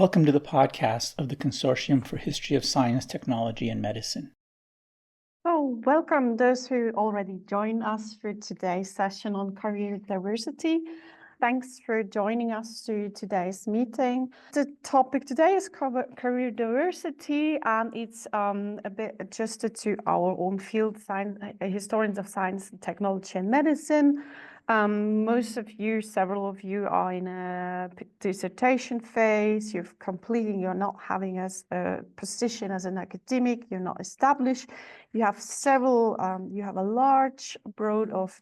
Welcome to the podcast of the Consortium for History of Science, Technology, and Medicine. So welcome those who already joined us for today's session on career diversity. Thanks for joining us to today's meeting. The topic today is career diversity, and it's a bit adjusted to our own field, historians of science, technology, and medicine. Several of you are in a dissertation phase. You're not having a position as an academic. You're not established. You have you have a large broad of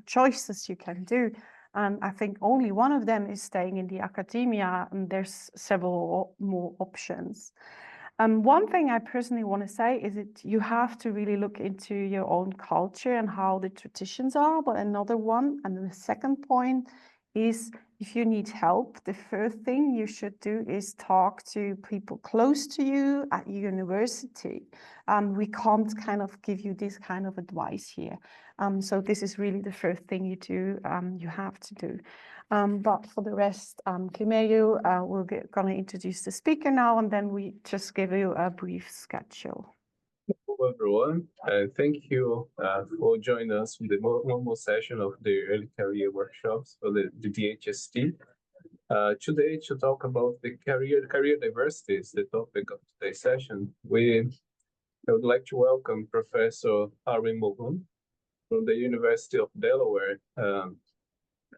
choices you can do. And I think only one of them is staying in the academia, and there's several more options. One thing I personally want to say is that you have to really look into your own culture and how the traditions are. But another one, and the second point is if you need help, the first thing you should do is talk to people close to you at university. We can't kind of give you this kind of advice here. So this is really the first thing you have to do. But for the rest, Climerio we're going to introduce the speaker now, and then we just give you a brief schedule. Hello, everyone. Thank you for joining us in the normal session of the early career workshops for the DHST. Today, to talk about the career diversity is the topic of today's session. I would like to welcome Professor Arwen Mohun from the University of Delaware.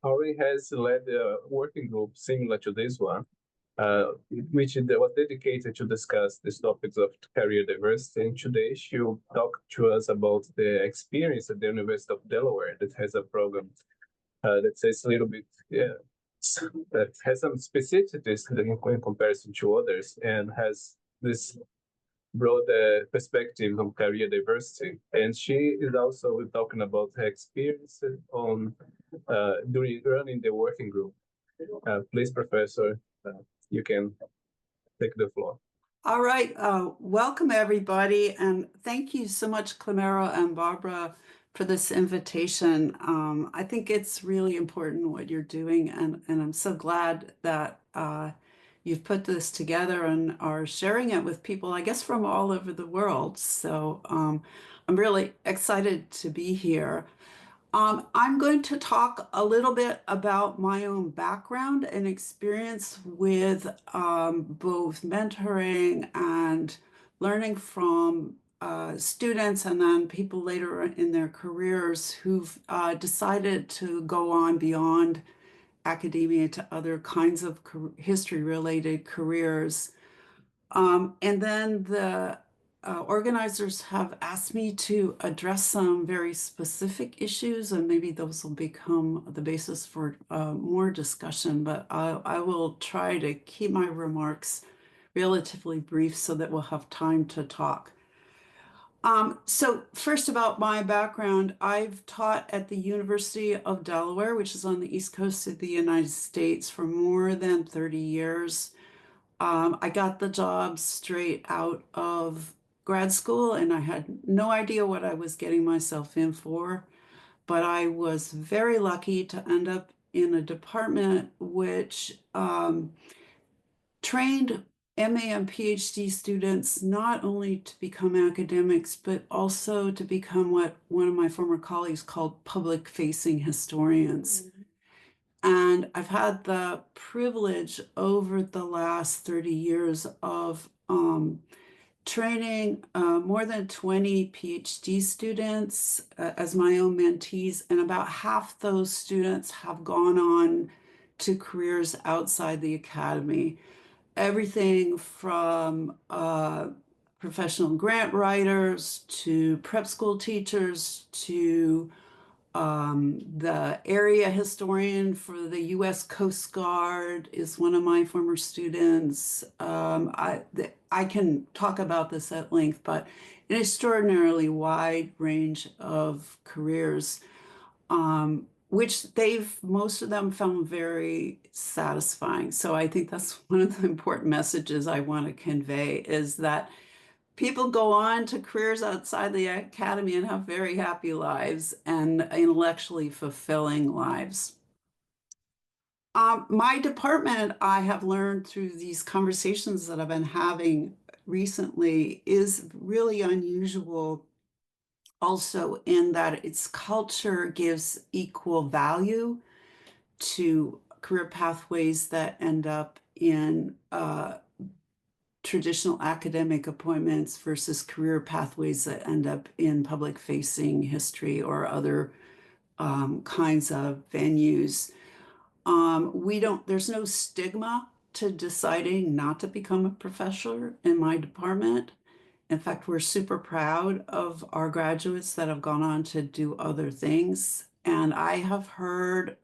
Arwen has led a working group similar to this one, which was dedicated to discuss these topics of career diversity. And today she'll talk to us about the experience at the University of Delaware that has a program that says a little bit, that has some specificities in comparison to others and has this broad perspective on career diversity. And she is also talking about her experience during running the working group. Please, Professor, you can take the floor. All right. Welcome, everybody. And thank you so much, Climero and Barbara, for this invitation. I think it's really important what you're doing. And I'm so glad that you've put this together and are sharing it with people, I guess, from all over the world. So I'm really excited to be here. I'm going to talk a little bit about my own background and experience with both mentoring and learning from students and then people later in their careers who've decided to go on beyond academia to other kinds of history-related careers. And then the organizers have asked me to address some very specific issues, and maybe those will become the basis for more discussion, but I will try to keep my remarks relatively brief so that we'll have time to talk. So first, about my background, I've taught at the University of Delaware, which is on the East Coast of the United States, for more than 30 years. I got the job straight out of grad school, and I had no idea what I was getting myself in for, but I was very lucky to end up in a department which trained MA and PhD students not only to become academics, but also to become what one of my former colleagues called public-facing historians. Mm-hmm. And I've had the privilege over the last 30 years of training more than 20 PhD students as my own mentees, and about half those students have gone on to careers outside the academy. Everything from professional grant writers to prep school teachers to the area historian for the U.S. Coast Guard is one of my former students. I can talk about this at length, but an extraordinarily wide range of careers, which most of them found very satisfying. So I think that's one of the important messages I want to convey, is that people go on to careers outside the academy and have very happy lives and intellectually fulfilling lives. My department, I have learned through these conversations that I've been having recently, is really unusual also in that its culture gives equal value to career pathways that end up in traditional academic appointments versus career pathways that end up in public facing history or other kinds of venues. There's no stigma to deciding not to become a professor in my department. In fact, we're super proud of our graduates that have gone on to do other things. And I have heard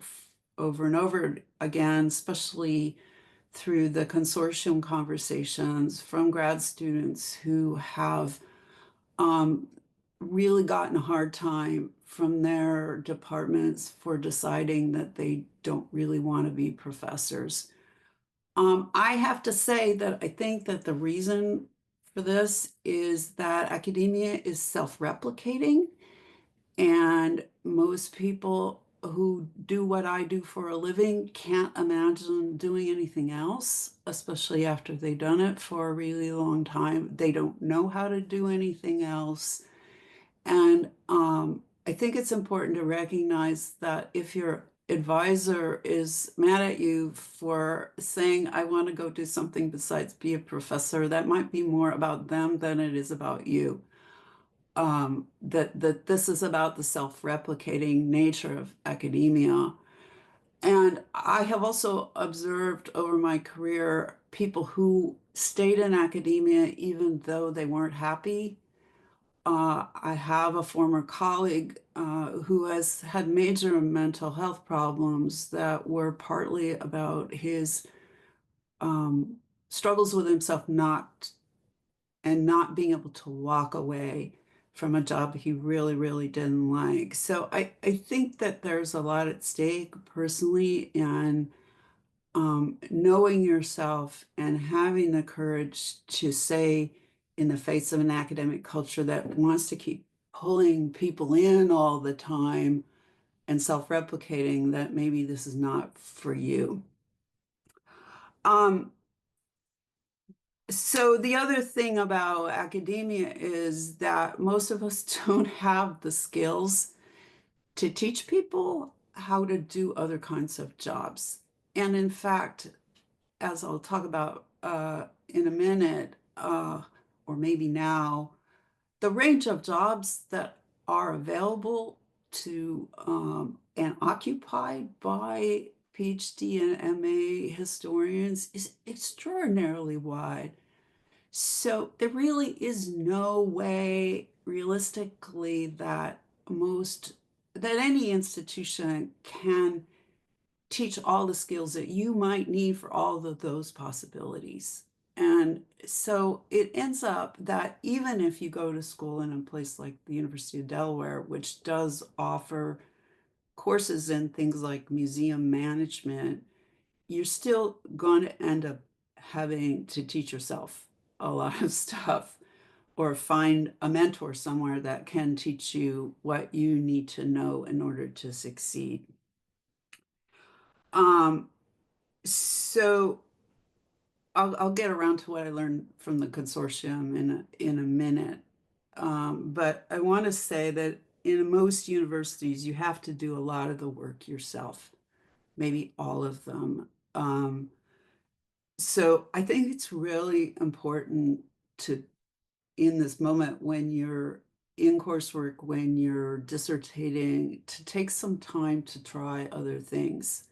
over and over again, especially through the consortium conversations from grad students who have really gotten a hard time from their departments for deciding that they don't really want to be professors. I have to say that I think that the reason for this is that academia is self-replicating, and most people who do what I do for a living can't imagine doing anything else, especially after they've done it for a really long time. They don't know how to do anything else. And I think it's important to recognize that if your advisor is mad at you for saying, I want to go do something besides be a professor, that might be more about them than it is about you. That this is about the self-replicating nature of academia. And I have also observed over my career people who stayed in academia even though they weren't happy. I have a former colleague who has had major mental health problems that were partly about his struggles with himself not being able to walk away from a job he really, really didn't like. So I think that there's a lot at stake personally, and knowing yourself and having the courage to say, in the face of an academic culture that wants to keep pulling people in all the time and self-replicating, that maybe this is not for you. So the other thing about academia is that most of us don't have the skills to teach people how to do other kinds of jobs. And in fact, as I'll talk about in a minute, or maybe now, the range of jobs that are available to and occupied by PhD and MA historians is extraordinarily wide. So there really is no way realistically that any institution can teach all the skills that you might need for all of those possibilities. And so it ends up that even if you go to school in a place like the University of Delaware, which does offer courses in things like museum management, you're still going to end up having to teach yourself a lot of stuff or find a mentor somewhere that can teach you what you need to know in order to succeed. So I'll get around to what I learned from the consortium in a minute. But I want to say that in most universities, you have to do a lot of the work yourself, maybe all of them. So I think it's really important to, in this moment when you're in coursework, when you're dissertating, to take some time to try other things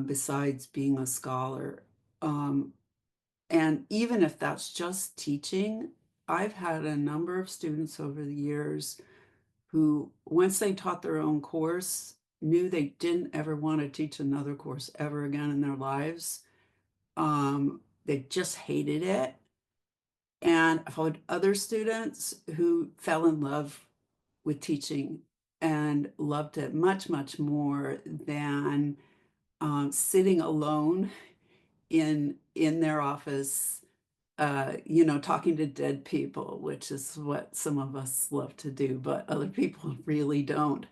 besides being a scholar. And even if that's just teaching, I've had a number of students over the years who, once they taught their own course, knew they didn't ever want to teach another course ever again in their lives. They just hated it. And I've had other students who fell in love with teaching and loved it much, much more than sitting alone in their office, talking to dead people, which is what some of us love to do, but other people really don't.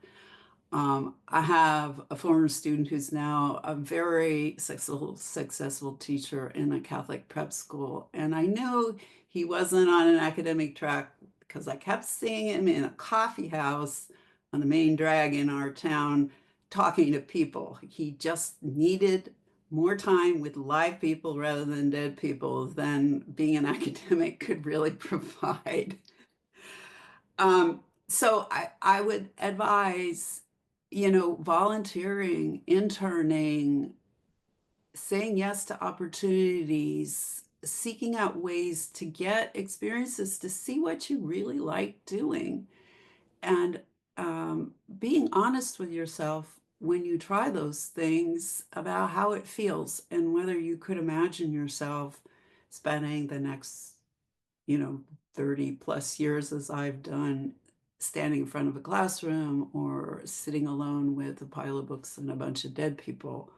I have a former student who's now a very successful teacher in a Catholic prep school. And I knew he wasn't on an academic track because I kept seeing him in a coffee house on the main drag in our town talking to people. He just needed more time with live people rather than dead people than being an academic could really provide. So I would advise, volunteering, interning, saying yes to opportunities, seeking out ways to get experiences to see what you really like doing, and being honest with yourself when you try those things about how it feels and whether you could imagine yourself spending the next 30 plus years, as I've done, standing in front of a classroom or sitting alone with a pile of books and a bunch of dead people.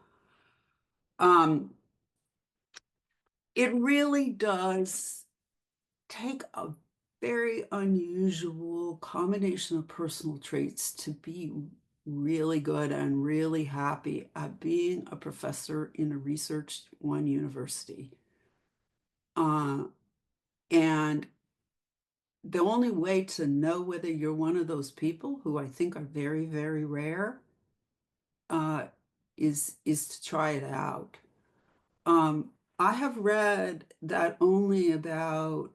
It really does take a very unusual combination of personal traits to be really good and really happy at being a professor in a research one university. And the only way to know whether you're one of those people, who I think are very, very rare, is to try it out. I have read that only about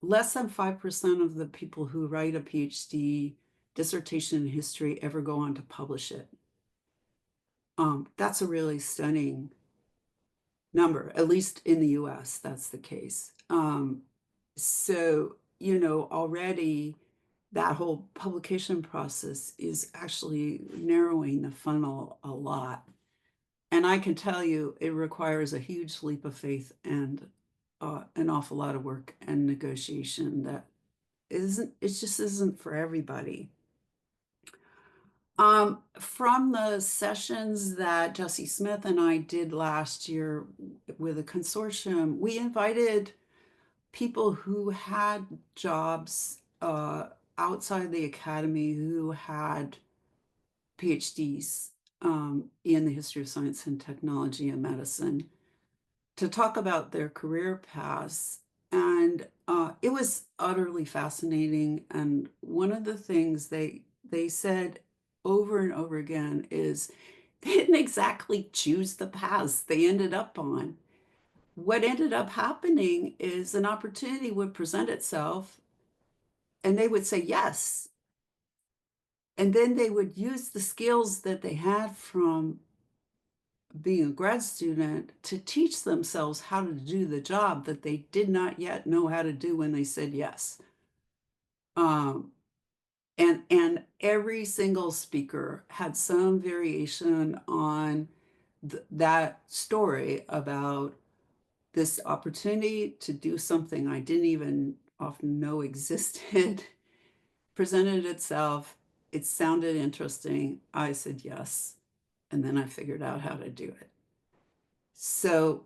less than 5% of the people who write a PhD dissertation in history ever go on to publish it. That's a really stunning number, at least in the US, that's the case. So, already that whole publication process is actually narrowing the funnel a lot. And I can tell you, it requires a huge leap of faith and an awful lot of work and negotiation that it just isn't for everybody. From the sessions that Jesse Smith and I did last year with a consortium, we invited people who had jobs outside the academy who had PhDs in the history of science and technology and medicine to talk about their career paths. And it was utterly fascinating. And one of the things they said over and over again is they didn't exactly choose the paths they ended up on. What ended up happening is an opportunity would present itself and they would say yes. And then they would use the skills that they had from being a grad student to teach themselves how to do the job that they did not yet know how to do when they said yes. And every single speaker had some variation on that story about this opportunity to do something I didn't even often know existed, presented itself. It sounded interesting. I said yes. And then I figured out how to do it. So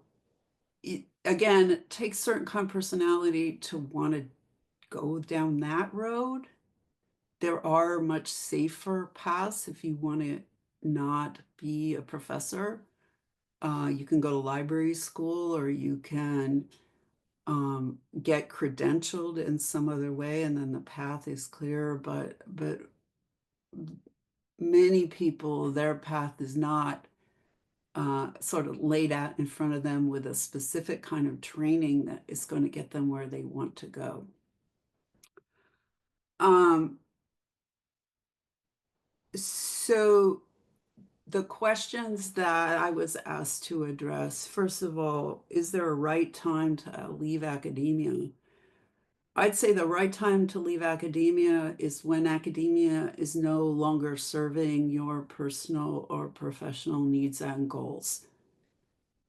again, it takes certain kind of personality to want to go down that road. There are much safer paths if you want to not be a professor. You can go to library school, or you can get credentialed in some other way, and then the path is clear. But many people, their path is not sort of laid out in front of them with a specific kind of training that is going to get them where they want to go. So the questions that I was asked to address, first of all, is there a right time to leave academia? I'd say the right time to leave academia is when academia is no longer serving your personal or professional needs and goals.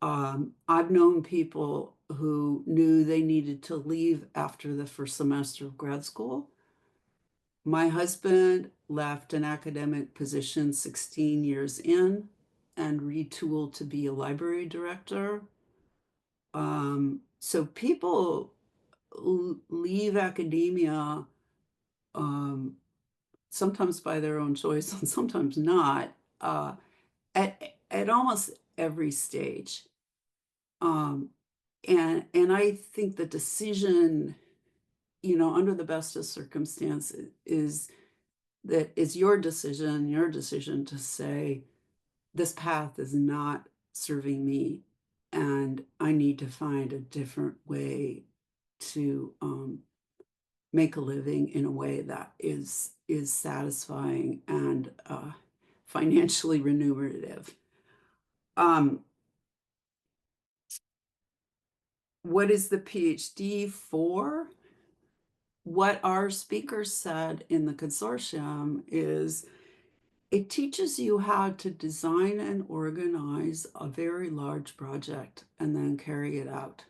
I've known people who knew they needed to leave after the first semester of grad school. My husband left an academic position 16 years in and retooled to be a library director. So people leave academia sometimes by their own choice and sometimes not, at almost every stage. And I think the decision, under the best of circumstances, is your decision to say, this path is not serving me, and I need to find a different way to make a living in a way that is satisfying and financially remunerative. What is the PhD for? What our speakers said in the consortium is it teaches you how to design and organize a very large project and then carry it out.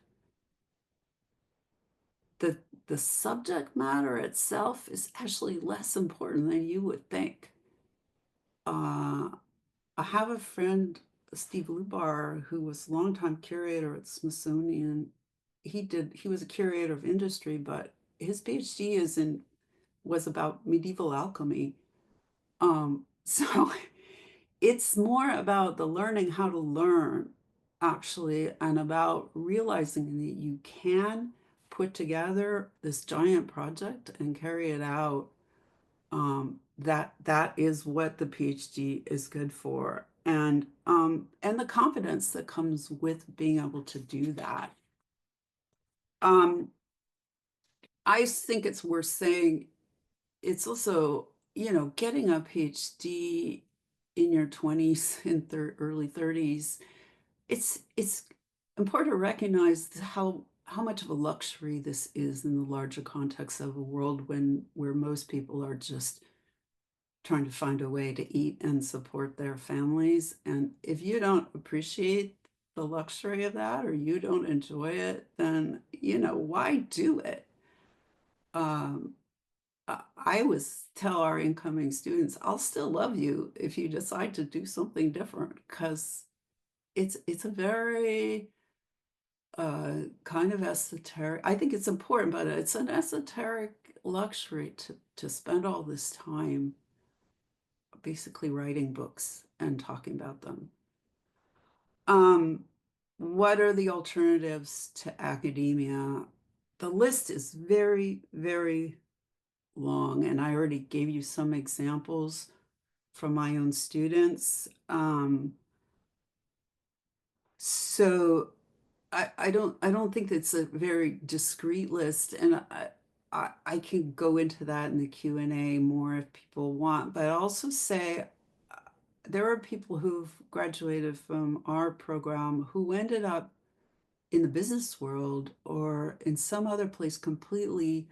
The subject matter itself is actually less important than you would think. I have a friend, Steve Lubar, who was a longtime curator at Smithsonian. He was a curator of industry, but his PhD was about medieval alchemy. So it's more about the learning how to learn, actually, and about realizing that you can put together this giant project and carry it out. That is what the PhD is good for, and the confidence that comes with being able to do that. I think it's worth saying, it's also, getting a PhD in your 20s and early 30s, it's important to recognize how much of a luxury this is in the larger context of a world where most people are just trying to find a way to eat and support their families. And if you don't appreciate the luxury of that, or you don't enjoy it, then, why do it? I always tell our incoming students, I'll still love you if you decide to do something different, because it's a very kind of esoteric. I think it's important, but it's an esoteric luxury to spend all this time basically writing books and talking about them. What are the alternatives to academia? The list is very, very long, and I already gave you some examples from my own students. So I don't think it's a very discrete list, and I can go into that in the Q&A more if people want, but I also say there are people who've graduated from our program who ended up in the business world or in some other place completely,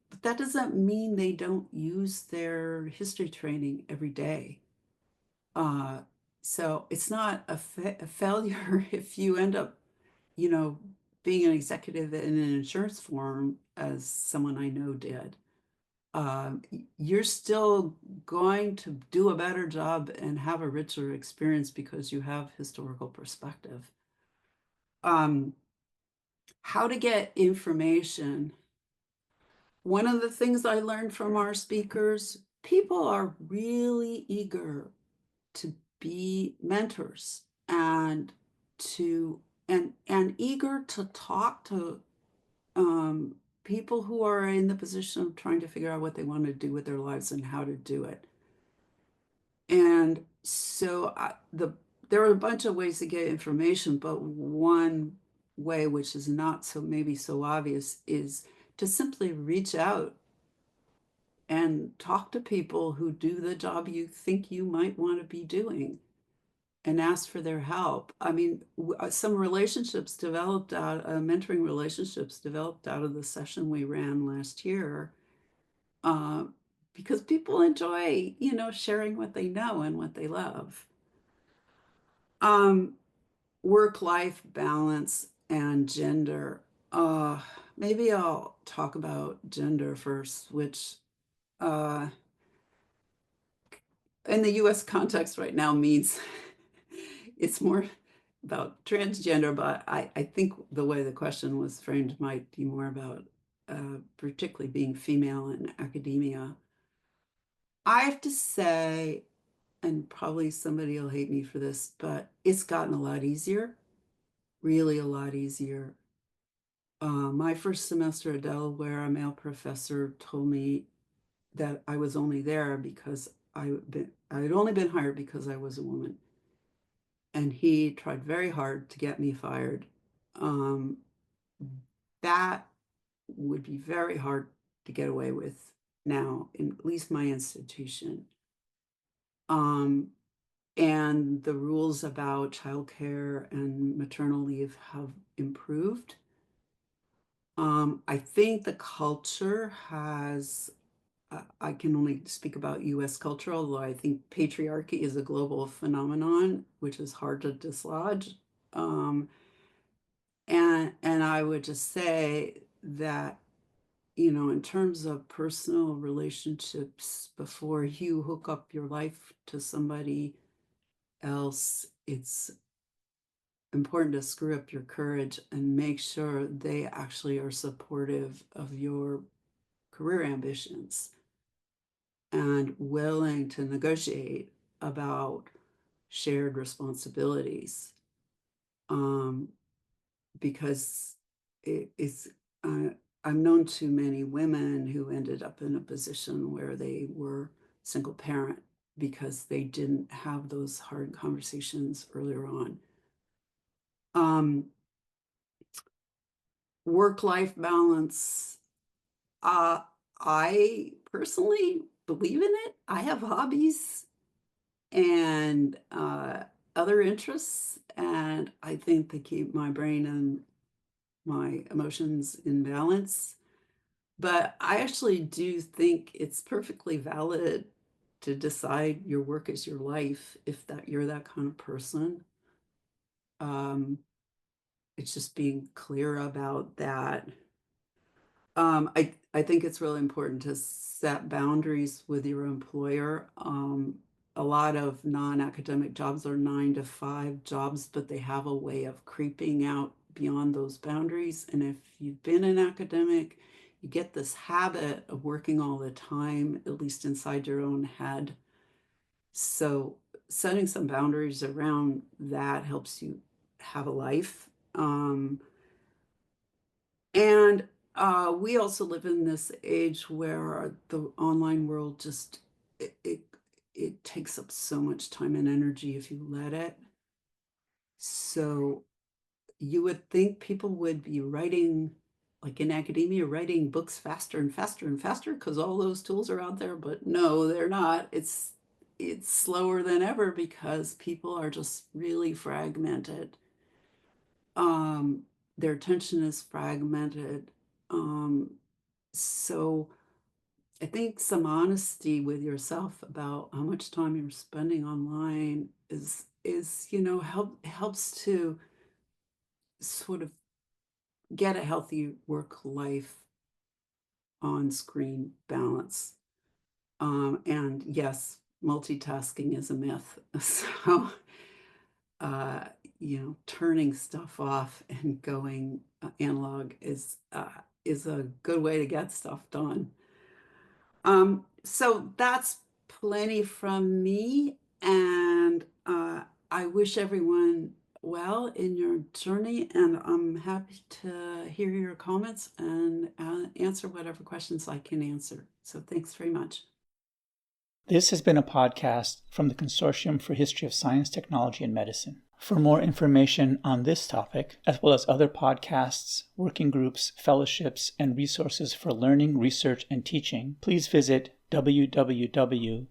but that doesn't mean they don't use their history training every day. So it's not a failure if you end up, being an executive in an insurance firm, as someone I know did. You're still going to do a better job and have a richer experience because you have historical perspective. How to get information. One of the things I learned from our speakers, people are really eager to be mentors and eager to talk to people who are in the position of trying to figure out what they want to do with their lives and how to do it. And so there are a bunch of ways to get information, but one way, which is not maybe so obvious, is to simply reach out and talk to people who do the job you think you might want to be doing and ask for their help. I mean, some relationships developed out, mentoring relationships developed out of the session we ran last year, because people enjoy, sharing what they know and what they love. Work-life balance and gender. Maybe I'll talk about gender first, which in the US context right now means it's more about transgender, but I think the way the question was framed might be more about particularly being female in academia. I have to say, and probably somebody will hate me for this, but it's gotten a lot easier, really a lot easier. My first semester at Delaware, a male professor told me that I was only there because I had only been hired because I was a woman. And he tried very hard to get me fired. That would be very hard to get away with now, in at least my institution. And the rules about childcare and maternal leave have improved. I think the culture has, I can only speak about US culture, although I think patriarchy is a global phenomenon, which is hard to dislodge. And I would just say that, in terms of personal relationships, before you hook up your life to somebody else, it's important to screw up your courage and make sure they actually are supportive of your career ambitions and willing to negotiate about shared responsibilities. Because it's, I've known too many women who ended up in a position where they were single parent because they didn't have those hard conversations earlier on. Work-life balance. I personally believe in it. I have hobbies and other interests, and I think they keep my brain and my emotions in balance. But I actually do think it's perfectly valid to decide your work is your life if that you're that kind of person. It's just being clear about that. I think it's really important to set boundaries with your employer. A lot of non-academic jobs are 9-to-5 jobs, but they have a way of creeping out beyond those boundaries. And if you've been an academic, you get this habit of working all the time, at least inside your own head. So setting some boundaries around that helps you have a life. And we also live in this age where the online world just, it takes up so much time and energy if you let it. So you would think people would be writing, like in academia, writing books faster and faster and faster because all those tools are out there, but no, they're not. It's slower than ever because people are just really fragmented. Their attention is fragmented. So I think some honesty with yourself about how much time you're spending online is helps to sort of get a healthy work-life on-screen balance. And yes, multitasking is a myth. So turning stuff off and going analog is a good way to get stuff done. So that's plenty from me, and I wish everyone well in your journey, and I'm happy to hear your comments and answer whatever questions I can answer. So thanks very much. This has been a podcast from the Consortium for History of Science, Technology, and Medicine. For more information on this topic, as well as other podcasts, working groups, fellowships, and resources for learning, research, and teaching, please visit www.chstm.org.